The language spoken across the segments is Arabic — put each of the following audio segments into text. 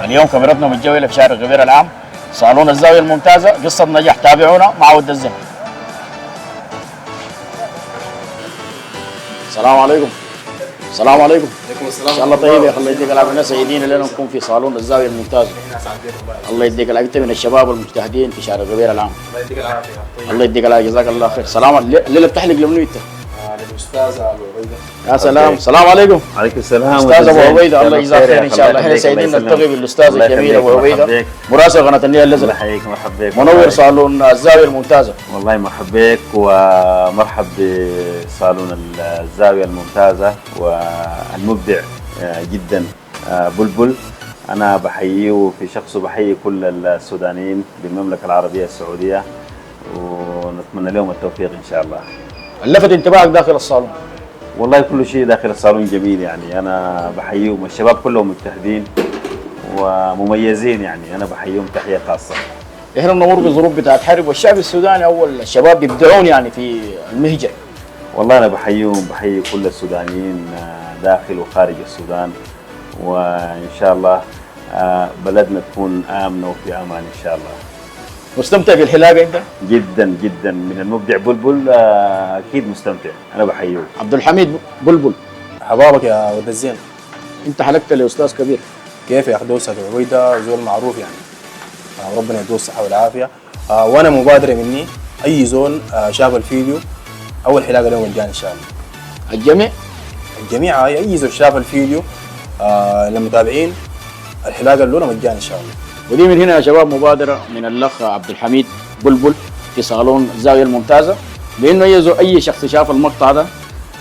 اليوم كاميرتنا متجولة في شارع غبير العام، صالون الزاوية الممتازة، قصة نجاح. تابعونا مع ود الزمن. السلام عليكم. السلام عليكم. عليكم السلام. ان شاء الله طيب يا اخي، الله يديك العافيه. سيدين لنا نكون في صالون الزاويه الممتازه. الله يديك العافيه. انت من الشباب المجتهدين في شارع غبير العام. الله يديك العافيه. طيب. الله يديك العافيه، جزاك الله خير. سلام. الليله بتحلق لمنو انت؟ للاستاذ ابو عبيده. يا سلام. السلام عليكم. عليكم السلام. استاذ ابو عبيده، الله يجزاك خير ان شاء الله. احنا سعيدين نلتقي بالاستاذ الجميل ابو عبيده، مراسل قناه النيل الازرق. الله يحييك، مرحبا بك. منور صالون الزاويه الممتازه. والله مرحبا بك ومرحب بصالون الزاويه الممتازه والمبدع جدا بلبل. انا بحييه وفي شخصه بحيي كل السودانيين بالمملكه العربيه السعوديه، ونتمنى لهم التوفيق ان شاء الله. لفت انتباهك داخل الصالون؟ والله كل شيء داخل الصالون جميل، يعني انا بحييهم. الشباب كلهم مجتهدين ومميزين، يعني انا بحييهم تحيه خاصه. احنا بنمر بظروف بتاعت حرب، والشعب السوداني اول الشباب بيبدعون يعني في المهجه. والله انا بحييهم، بحيي كل السودانيين داخل وخارج السودان، وان شاء الله بلدنا تكون امنه وفي امان ان شاء الله. مستمتع بالحلاقه انت؟ جدا جدا، من المبدع بلبل اكيد مستمتع. انا بحييه. عبد الحميد بلبل، حبابك يا ود الزين. انت حلقت لاستاذ كبير. كيف يا اخي دوسة ابو عبيده زول معروف يعني. ربنا يدوه الصحه والعافيه. وانا مبادره مني اي زول شاف الفيديو اول حلاقه له مجاني ان شاء الله. الجميع اي زول شاف الفيديو للمتابعين الحلاقه الاولى مجاني ان شاء الله. ودي من هنا يا شباب مبادره من الاخ عبد الحميد بلبل في صالون الزاويه الممتازه، بانه اي شخص شاف المقطع ده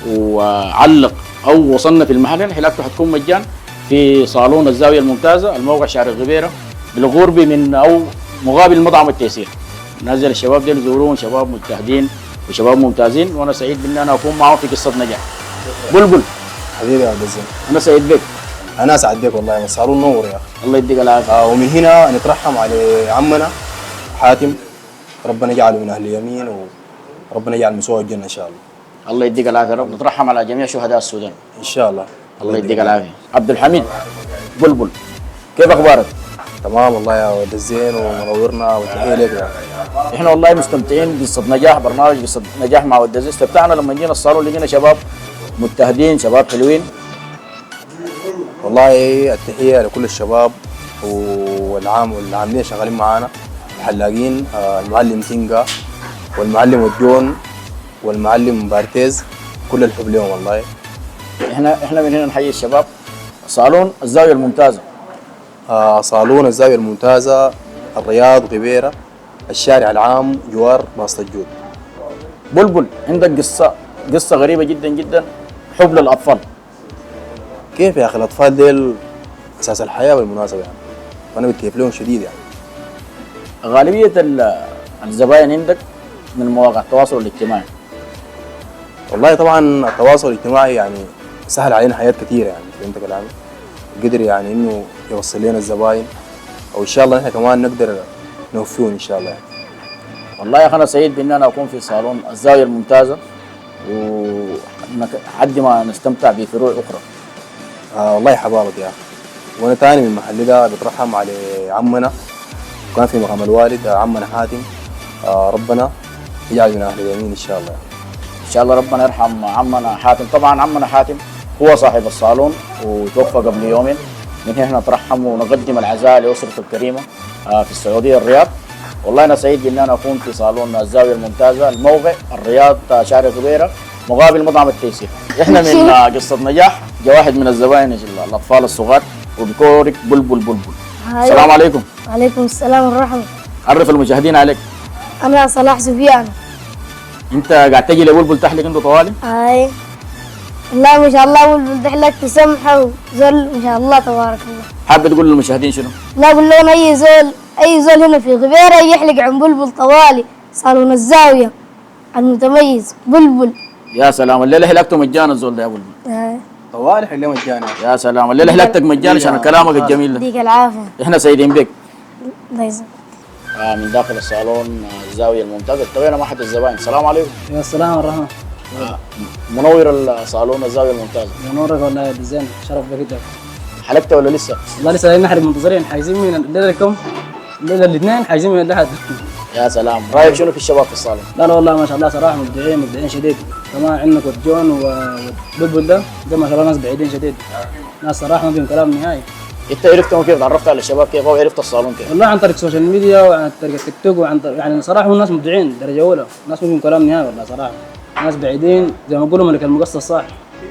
وعلق او وصلنا في المحل، حلاقته حتكون مجان في صالون الزاويه الممتازه، الموقع شارع غبيره بالغربي من او مقابل مطعم التيسير. نازل الشباب دول يزورون، شباب مجتهدين وشباب ممتازين، وانا سعيد بان انا اكون معهم في قصه نجاح. بلبل حبيبي يا ود الزين. انا سعيد بك. انا اسعد بك والله، الصالون نور يا اخي. الله يديك العافيه. ومن هنا نترحم على عمنا حاتم، ربنا يجعله من اهل اليمين وربنا يجعل مسواه الجنه ان شاء الله. الله يديك العافيه. رب نترحم على جميع شهداء السودان ان شاء الله. الله يديك العافيه. عبد الحميد بلبل، كيف اخبارك؟ تمام والله يا ود الزين، ومنورنا وتحيه لك يا اخي. احنا والله مستمتعين بقصه نجاح، برنامج قصه نجاح مع ود الزين. استمتعنا لما جينا الصالون لقينا شباب مجتهدين، شباب حلوين. والله التحيه لكل الشباب والعاملين شغالين معانا، الحلاقين، المعلم تينجا والمعلم وديون والمعلم بارتيز، كل الحب لهم والله. احنا من هنا نحيي الشباب. صالون الزاويه الممتازه. صالون الزاويه الممتازه، الرياض غبيره، الشارع العام جوار باسط الجود. بلبل، عندك قصه غريبه جدا جدا، حب للاطفال. كيف يا اخي؟ الاطفال ديل اساس الحياه بالمناسبه يعني، وانا بتكيف لهم شديد يعني. غالبيه الزباين عندك من مواقع التواصل الاجتماعي. والله طبعا التواصل الاجتماعي يعني سهل علينا حياة كثيرة يعني، فهمت كلامي؟ قدر يعني انه يوصل لنا الزباين، او ان شاء الله نحن كمان نقدر نوفيهم ان شاء الله يعني. والله يا اخي انا سعيد بان انا اكون في صالون الزاويه الممتازه، ولحد ما نستمتع بفروع اخرى. والله حبابك يا اخي. وانا تاني من المحل ده بترحم على عمنا، وكان في مقام الوالد عمنا حاتم، ربنا يجعل من اهل اليمين ان شاء الله. ان شاء الله ربنا يرحم عمنا حاتم. طبعا عمنا حاتم هو صاحب الصالون وتوفى قبل يومين. من هنا نترحم ونقدم العزاء لاسرته الكريمه في السعوديه الرياض. والله انا سعيد بان انا اكون في صالون الزاويه الممتازه، الموقع الرياض شارع غبيره مقابل مطعم التيسير. احنا من قصه نجاح جاء واحد من الزباين الاطفال الصغار وبكورك بلبل. السلام عليكم. وعليكم السلام ورحمة. عرف المشاهدين عليك. أنا صلاح سفيان. انت قاعد تجي لبلبل تحلق انت طوالي؟ هاي لا ما شاء الله، بلبل تحلق سمحة وزل ما شاء الله تبارك الله. حابب تقول للمشاهدين شنو؟ لا أقول لهم أي زول هنا في غبيرة يحلق عن بلبل طوالي، صالون الزاوية المتميز بلبل. يا سلام، الليله حلقته مجانا الزول ده يا بلبل. هاي طوالي حليه مجاني. يا سلام، الليله حلقتك مجانا عشان كلامك الجميل ده. يديك العافية. احنا سعيدين بك. الله يسلمك. من داخل الصالون الزاويه الممتازه التوينا مع احد الزبائن. السلام عليكم. يا السلام ورحمة. منور الصالون الزاويه الممتازه. منورك والله يا زين، شرف بك جدا. حلقت ولا لسه؟ والله لسه نحن منتظرين حايزين من الليله كم؟ الليله الاثنين حايزين من اللحد. يا سلام، رايك شنو في الشباب في الصالون؟ لا والله ما شاء الله صراحه مبدعين شديد. كمان عندك جون وبلبل ده ما شاء الله ناس بعيدين شديد. ناس صراحه ما فيهم كلام نهائي. انت عرفتهم كيف؟ تعرفت على الشباب كيف او عرفت الصالون كيف؟ والله عن طريق السوشيال ميديا وعن طريق التيك توك وعن طريق يعني صراحه هم ناس مبدعين درجه اولى، ناس ما فيهم كلام نهائي والله صراحه. ناس بعيدين زي ما يقولوا ملك المقصه صح.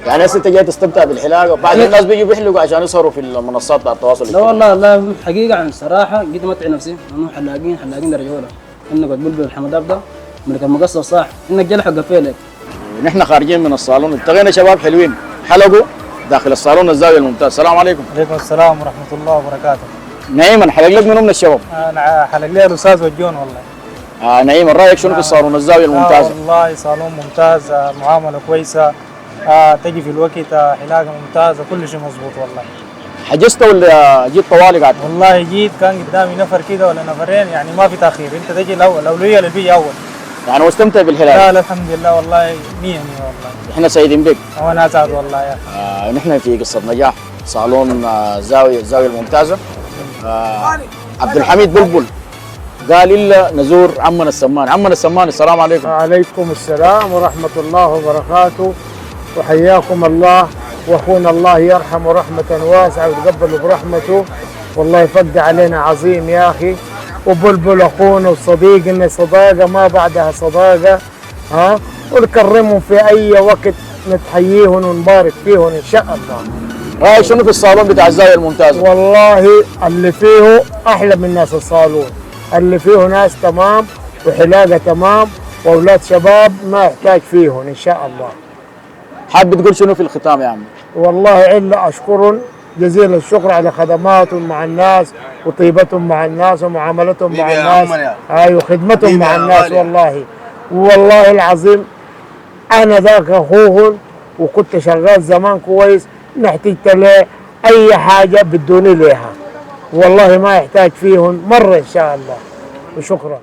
يعني هسه انت جاي تستمتع بالحلاقه وبعد الناس بيجوا بيحلقوا عشان يظهروا في المنصات بتاع التواصل لا الاجتماعي. والله لا حقيقه عن صراحه جيت امتع نفسي لانه حلاقين درجه اولى. انك بلبل الحمداب ده ملك المقصه صح، انك جلح قفيلك. ونحن خارجين من الصالون التقينا شباب حلوين حلقوا داخل الصالون الزاويه الممتاز. السلام عليكم. عليكم السلام ورحمة الله وبركاته. نعيما حلق لك منو من الشباب؟ أنا حلق لي الأستاذ وجون والله. نعيما رايك شنو في الصالون الزاويه الممتازه؟ والله صالون ممتاز، معاملة كويسة، تجي في الوقت، حلاقة ممتازة، كل شيء مظبوط والله. حجزت ولا جيت طوالي قعدت؟ والله جيت كان قدامي نفر كده ولا نفرين، يعني ما في تأخير، أنت تجي الأول، الأولوية اللي بيجي أول. يعني واستمتع بالحلاقه؟ لا لا الحمد لله والله 100 والله. احنا سعيدين بك. وأنا أسعد والله يا أخي. نحن في قصه نجاح صالون الزاويه الممتازه. عبد الحميد بلبل قال الا نزور عمنا السمان. عمنا السمان السلام عليكم. وعليكم السلام ورحمة الله وبركاته، وحياكم الله، واخونا الله يرحمه رحمة واسعة ويتقبله برحمته، والله يفضل علينا عظيم يا اخي. وبلبل اخونا وصديقنا، صداقة ما بعدها صداقة، ونكرمهم في اي وقت، نتحييهم ونبارك فيهم ان شاء الله. رايك شنو في الصالون بتاع الزاويه الممتازه؟ والله اللي فيه احلى من ناس الصالون، اللي فيه ناس تمام وحلاقه تمام واولاد شباب ما يحتاج فيهم ان شاء الله. حابب تقول شنو في الختام يا عم؟ والله الا اشكرهم جزيل الشكر على خدماتهم مع الناس وطيبتهم مع الناس ومعاملتهم مع الناس، ايوه خدمتهم مع الناس والله العظيم انا ذاك اخوهم وكنت شغال زمان كويس، نحتجت له اي حاجه بدوني ليها، والله ما يحتاج فيهم مره ان شاء الله، وشكرا.